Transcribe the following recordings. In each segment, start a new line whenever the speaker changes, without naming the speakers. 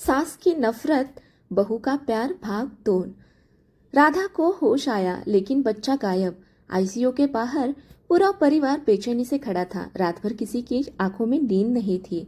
सास की नफरत, बहू का प्यार भाग 2। राधा को होश आया लेकिन बच्चा गायब। आईसीयू के बाहर पूरा परिवार बेचैनी से खड़ा था। रात भर किसी की आंखों में नींद नहीं थी।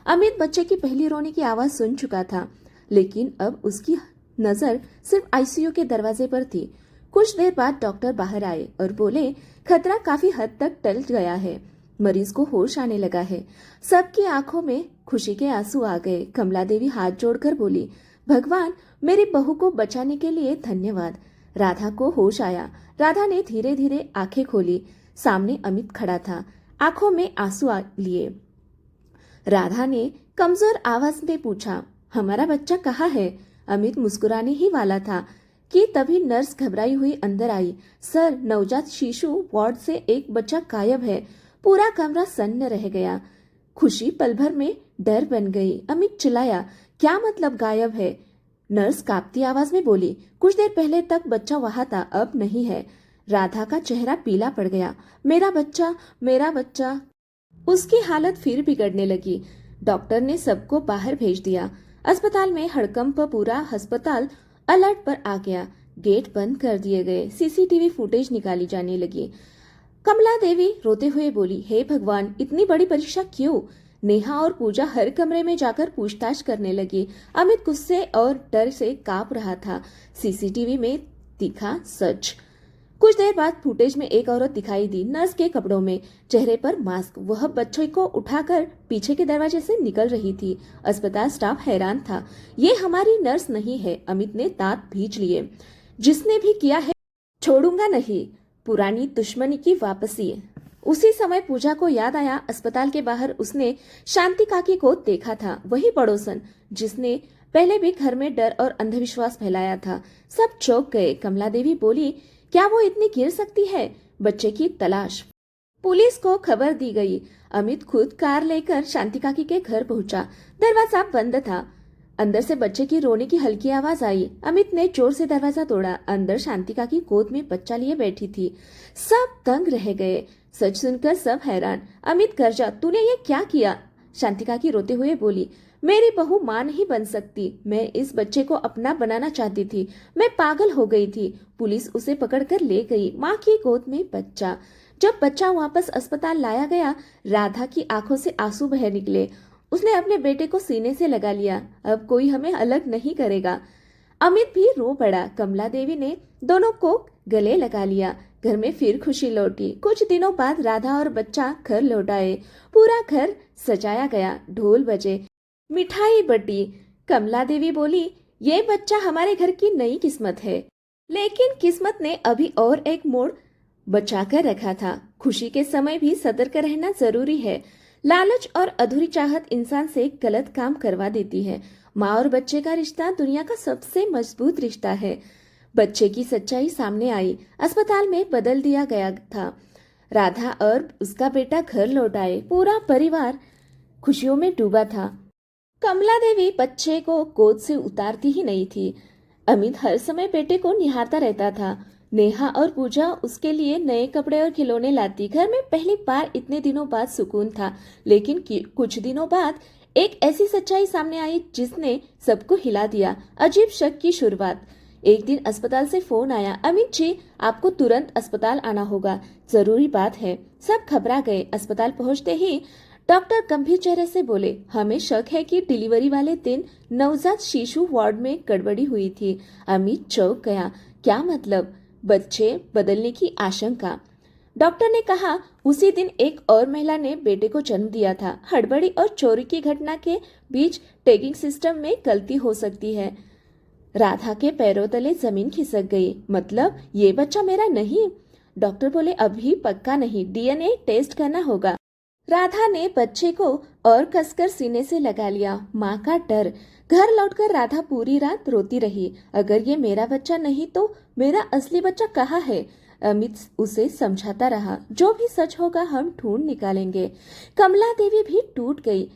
अमित बच्चे की पहली रोने की आवाज सुन चुका था, लेकिन अब उसकी नजर सिर्फ आईसीयू के दरवाजे पर थी। कुछ देर बाद डॉक्टर बाहर आए और बोले, खतरा काफी हद तक टल गया है, मरीज को होश आने लगा है। सबकी आंखों में खुशी के आंसू आ गए। कमला देवी हाथ जोड़कर बोली, भगवान, मेरी बहू को बचाने के लिए धन्यवाद। राधा को होश आया। राधा ने धीरे धीरे आंखें खोली। सामने अमित खड़ा था, आंखों में आंसू लिए। राधा ने कमजोर आवाज में पूछा, हमारा बच्चा कहाँ है? अमित मुस्कुराने ही वाला था कि तभी नर्स घबराई हुई अंदर आई। सर, नवजात शिशु वार्ड से एक बच्चा गायब है। पूरा कमरा सन्न रह गया। खुशी पल भर में डर बन गई। अमित चिल्लाया, क्या मतलब गायब है? नर्स कांपती आवाज में बोली, कुछ देर पहले तक बच्चा वहां था, अब नहीं है। राधा का चेहरा पीला पड़ गया। मेरा बच्चा, मेरा बच्चा। उसकी हालत फिर बिगड़ने लगी। डॉक्टर ने सबको बाहर भेज दिया। अस्पताल में हड़कंप, पूरा अस्पताल अलर्ट पर आ गया। गेट बंद कर दिए गए। सीसीटीवी फुटेज निकाली जाने लगी। कमला देवी रोते हुए बोली, हे भगवान, इतनी बड़ी परीक्षा क्यों? नेहा और पूजा हर कमरे में जाकर पूछताछ करने लगी। अमित गुस्से और डर से कांप रहा था। सीसीटीवी में दिखा सच। कुछ देर बाद फुटेज में एक औरत दिखाई दी, नर्स के कपड़ों में, चेहरे पर मास्क। वह बच्चे को उठाकर पीछे के दरवाजे से निकल रही थी। अस्पताल स्टाफ हैरान था। ये हमारी नर्स नहीं है। अमित ने दांत भींच लिए। जिसने भी किया है छोड़ूंगा नहीं। पुरानी दुश्मनी की वापसी। उसी समय पूजा को याद आया, अस्पताल के बाहर उसने शांति काकी को देखा था। वही पड़ोसन जिसने पहले भी घर में डर और अंधविश्वास फैलाया था। सब चौंक गए। कमला देवी बोली, क्या वो इतनी गिर सकती है? बच्चे की तलाश। पुलिस को खबर दी गई। अमित खुद कार लेकर शांति काकी के घर पहुंचा। दरवाजा बंद था। अंदर से बच्चे की रोने की हल्की आवाज आई। अमित ने जोर से दरवाजा तोड़ा। अंदर शांति काकी गोद में बच्चा लिए बैठी थी। सब दंग रह गए। सच सुनकर सब हैरान। अमित, कर जा, तूने ये क्या किया? शांति काकी रोते हुए बोली, मेरी बहू मां नहीं बन सकती। मैं इस बच्चे को अपना बनाना चाहती थी। मैं पागल हो गई थी। पुलिस उसे पकड़कर ले गई। माँ की गोद में बच्चा। जब बच्चा वापस अस्पताल लाया गया, राधा की आंखों से आंसू बह निकले। उसने अपने बेटे को सीने से लगा लिया। अब कोई हमें अलग नहीं करेगा। अमित भी रो पड़ा। कमला देवी ने दोनों को गले लगा लिया। घर में फिर खुशी लौटी। कुछ दिनों बाद राधा और बच्चा घर लौट आए। पूरा घर सजाया गया। ढोल बजे, मिठाई बटी। कमला देवी बोली, ये बच्चा हमारे घर की नई किस्मत है। लेकिन किस्मत ने अभी और एक मोड़ बचा कर रखा था। खुशी के समय भी सतर्क रहना जरूरी है। लालच और अधूरी चाहत इंसान से गलत काम करवा देती है। माँ और बच्चे का रिश्ता दुनिया का सबसे मजबूत रिश्ता है। बच्चे की सच्चाई सामने आई। अस्पताल में बदल दिया गया था। राधा और उसका बेटा घर लौट आए। पूरा परिवार खुशियों में डूबा था। कमला देवी बच्चे को गोद से उतारती ही नहीं थी। अमित हर समय बेटे को निहारता रहता था। नेहा और पूजा उसके लिए नए कपड़े और खिलौने लाती। घर में पहली बार इतने दिनों बाद सुकून था। लेकिन कुछ दिनों बाद एक ऐसी सच्चाई सामने आई जिसने सबको हिला दिया। अजीब शक की शुरुआत। एक दिन अस्पताल से फोन आया, अमित जी, आपको तुरंत अस्पताल आना होगा, जरूरी बात है। सब घबरा गए। अस्पताल पहुंचते ही डॉक्टर गंभीर चेहरे से बोले, हमें शक है कि डिलीवरी वाले दिन नवजात शिशु वार्ड में गड़बड़ी हुई थी। अमित चौंक गया। क्या मतलब? बच्चे बदलने की आशंका। डॉक्टर ने कहा, उसी दिन एक और महिला ने बेटे को जन्म दिया था। हड़बड़ी और चोरी की घटना के बीच टैगिंग सिस्टम में गलती हो सकती है। राधा के पैरों तले जमीन खिसक गई। मतलब ये बच्चा मेरा नहीं? डॉक्टर बोले, अभी पक्का नहीं, डीएनए टेस्ट करना होगा। राधा ने बच्चे को और कसकर सीने से लगा लिया। माँ का डर। घर लौटकर राधा पूरी रात रोती रही। अगर ये मेरा बच्चा नहीं तो मेरा असली बच्चा कहाँ है? अमित उसे समझाता रहा, जो भी सच होगा हम ढूंढ निकालेंगे। कमला देवी भी टूट गई।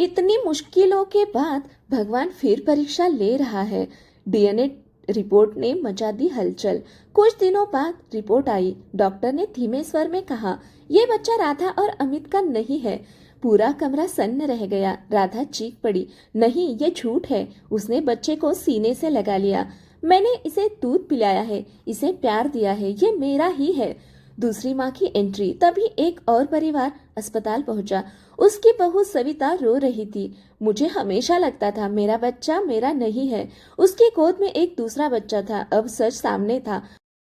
इतनी मुश्किलों के बाद भगवान फिर परीक्षा ले रहा है। डीएनए रिपोर्ट ने मचा दी हलचल। कुछ दिनों बाद रिपोर्ट आई। डॉक्टर ने धीमे स्वर में कहा, यह बच्चा राधा और अमित का नहीं है। पूरा कमरा सन्न रह गया। राधा चीख पड़ी, नहीं ये झूठ है। उसने बच्चे को सीने से लगा लिया। मैंने इसे दूध पिलाया है, इसे प्यार दिया है, ये मेरा ही है। दूसरी माँ की एंट्री। तभी एक और परिवार अस्पताल पहुंचा। उसकी बहू सविता रो रही थी। मुझे हमेशा लगता था मेरा बच्चा मेरा नहीं है। उसकी गोद में एक दूसरा बच्चा था। अब सच सामने था।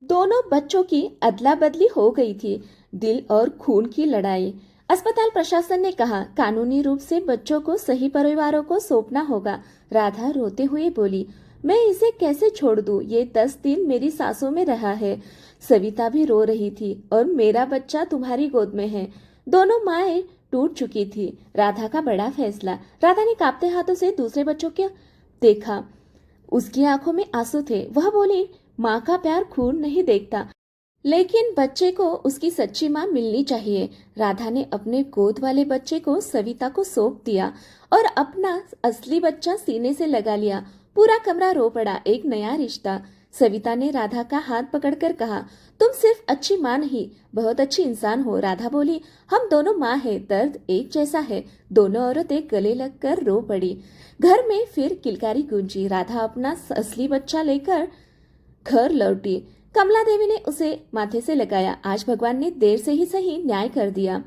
दोनों बच्चों की अदला बदली हो गई थी। दिल और खून की लड़ाई। अस्पताल प्रशासन ने कहा, कानूनी रूप से बच्चों को सही परिवारों को सौंपना होगा। राधा रोते हुए बोली, मैं इसे कैसे छोड़ दूं? ये 10 दिन मेरी सांसों में रहा है। सविता भी रो रही थी, और मेरा बच्चा तुम्हारी गोद में है। दोनों माएं टूट चुकी थी। राधा का बड़ा फैसला। राधा ने कांपते हाथों से दूसरे बच्चों को देखा। उसकी आंखों में आंसू थे। वह बोली, माँ का प्यार खून नहीं देखता, लेकिन बच्चे को उसकी सच्ची माँ मिलनी चाहिए। राधा ने अपने गोद वाले बच्चे को सविता को सौंप दिया और अपना असली बच्चा सीने से लगा लिया। पूरा कमरा रो पड़ा। एक नया रिश्ता। सविता ने राधा का हाथ पकड़कर कहा, तुम सिर्फ अच्छी माँ नहीं, बहुत अच्छी इंसान हो। राधा बोली, हम दोनों माँ हैं, दर्द एक जैसा है। दोनों औरतें गले लगकर रो पड़ी। घर में फिर किलकारी गूंजी। राधा अपना असली बच्चा लेकर घर लौटी। कमला देवी ने उसे माथे से लगाया। आज भगवान ने देर से ही सही न्याय कर दिया।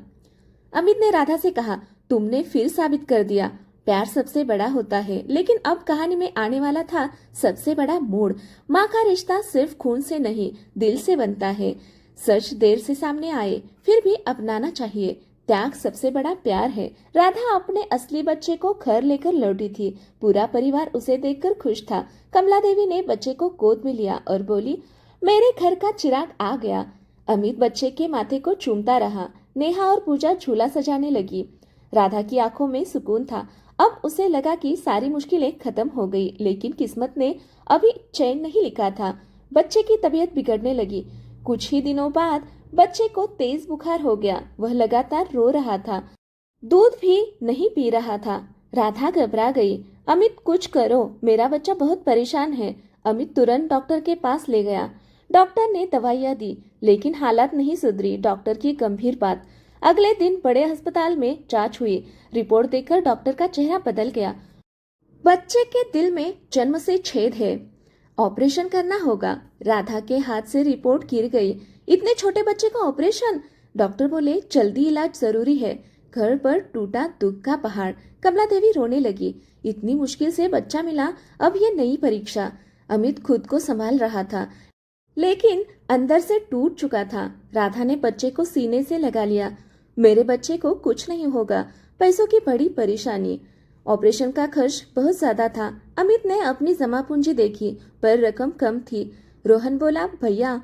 अमित ने राधा से कहा, तुमने फिर साबित कर दिया, प्यार सबसे बड़ा होता है। लेकिन अब कहानी में आने वाला था सबसे बड़ा मोड़। माँ का रिश्ता सिर्फ खून से नहीं, दिल से बनता है। सच देर से सामने आए, फिर भी अपनाना चाहिए। त्याग सबसे बड़ा प्यार है। राधा अपने असली बच्चे को घर लेकर लौटी थी। पूरा परिवार उसे देखकर खुश था। कमला देवी ने बच्चे को गोद में लिया और बोली, मेरे घर का चिराग आ गया। अमित बच्चे के माथे को चूमता रहा। नेहा और पूजा झूला सजाने लगी। राधा की आंखों में सुकून था। अब उसे लगा कि सारी मुश्किलें खत्म हो गई, लेकिन किस्मत ने अभी चैन नहीं लिखा था। बच्चे की तबीयत बिगड़ने लगी। कुछ ही दिनों बाद बच्चे को तेज बुखार हो गया। वह लगातार रो रहा था, दूध भी नहीं पी रहा था। राधा घबरा गई। अमित कुछ करो, मेरा बच्चा बहुत परेशान है। अमित तुरंत डॉक्टर के पास ले गया। डॉक्टर ने दवाइयां दी, लेकिन हालत नहीं सुधरी। डॉक्टर की गंभीर बात। अगले दिन बड़े अस्पताल में जांच हुई। रिपोर्ट देखकर डॉक्टर का चेहरा बदल गया। बच्चे के दिल में जन्म से छेद है, ऑपरेशन करना होगा। राधा के हाथ से रिपोर्ट गिर गई। इतने छोटे बच्चे का ऑपरेशन? डॉक्टर बोले, जल्दी इलाज जरूरी है। घर पर टूटा दुख का पहाड़। कमला देवी रोने लगी। इतनी मुश्किल से बच्चा मिला, अब ये नई परीक्षा। अमित खुद को संभाल रहा था, लेकिन अंदर से टूट चुका था। राधा ने बच्चे को सीने से लगा लिया। मेरे बच्चे को कुछ नहीं होगा। पैसों की बड़ी परेशानी। ऑपरेशन का खर्च बहुत ज्यादा था। अमित ने अपनी जमा पूंजी देखी, पर रकम कम थी। रोहन बोला, भैया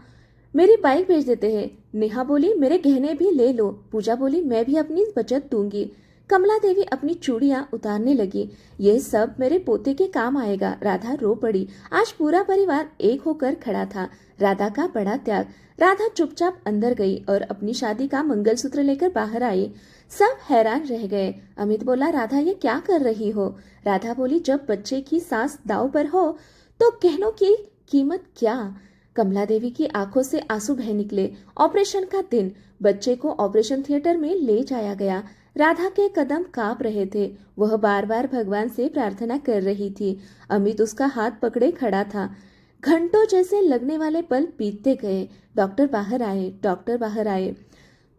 मेरी बाइक भेज देते हैं। नेहा बोली, मेरे गहने भी ले लो। पूजा बोली, मैं भी अपनी बचत दूंगी। कमला देवी अपनी चूड़ियां उतारने लगी। ये सब मेरे पोते के काम आएगा। राधा रो पड़ी। आज पूरा परिवार एक होकर खड़ा था। राधा का बड़ा त्याग। राधा चुपचाप अंदर गई और अपनी शादी का मंगलसूत्र लेकर बाहर आई। सब हैरान रह गए। अमित बोला, राधा ये क्या कर रही हो? राधा बोली, जब बच्चे की सांस दांव पर हो तो गहनों की कीमत क्या? कमला देवी की आंखों से आंसू बह निकले। ऑपरेशन का दिन। बच्चे को ऑपरेशन थिएटर में ले जाया गया। राधा के कदम कांप रहे थे। वह बार बार भगवान से प्रार्थना कर रही थी। अमित उसका हाथ पकड़े खड़ा था। घंटों जैसे लगने वाले पल बीतते गए। डॉक्टर बाहर आए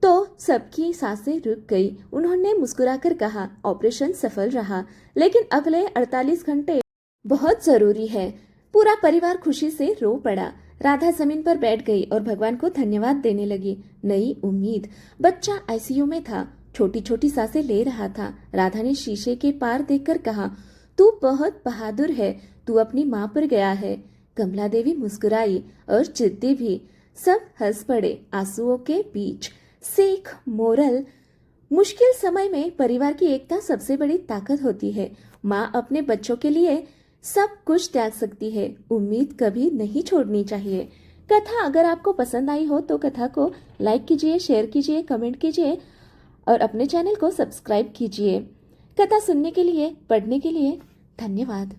तो सबकी सांसें रुक गई। उन्होंने मुस्कुराकर कहा, ऑपरेशन सफल रहा, लेकिन अगले 48 घंटे बहुत जरूरी है। पूरा परिवार खुशी से रो पड़ा। राधा जमीन पर बैठ गई और भगवान को धन्यवाद देने लगी। नई उम्मीद। बच्चा आईसीयू में था, छोटी छोटी सांसें ले रहा था। राधा ने शीशे के पार देखकर कहा, तू बहुत बहादुर है, तू अपनी माँ पर गया है। कमला देवी मुस्कुराई और जिद्दी भी। सब हंस पड़े। आंसुओं के बीच सीख, मोरल, मुश्किल समय में परिवार की एकता सबसे बड़ी ताकत होती है। माँ अपने बच्चों के लिए सब कुछ त्याग सकती है। उम्मीद कभी नहीं छोड़नी चाहिए। कथा अगर आपको पसंद आई हो तो कथा को लाइक कीजिए, शेयर कीजिए, कमेंट कीजिए और अपने चैनल को सब्सक्राइब कीजिए। कथा सुनने के लिए, पढ़ने के लिए धन्यवाद।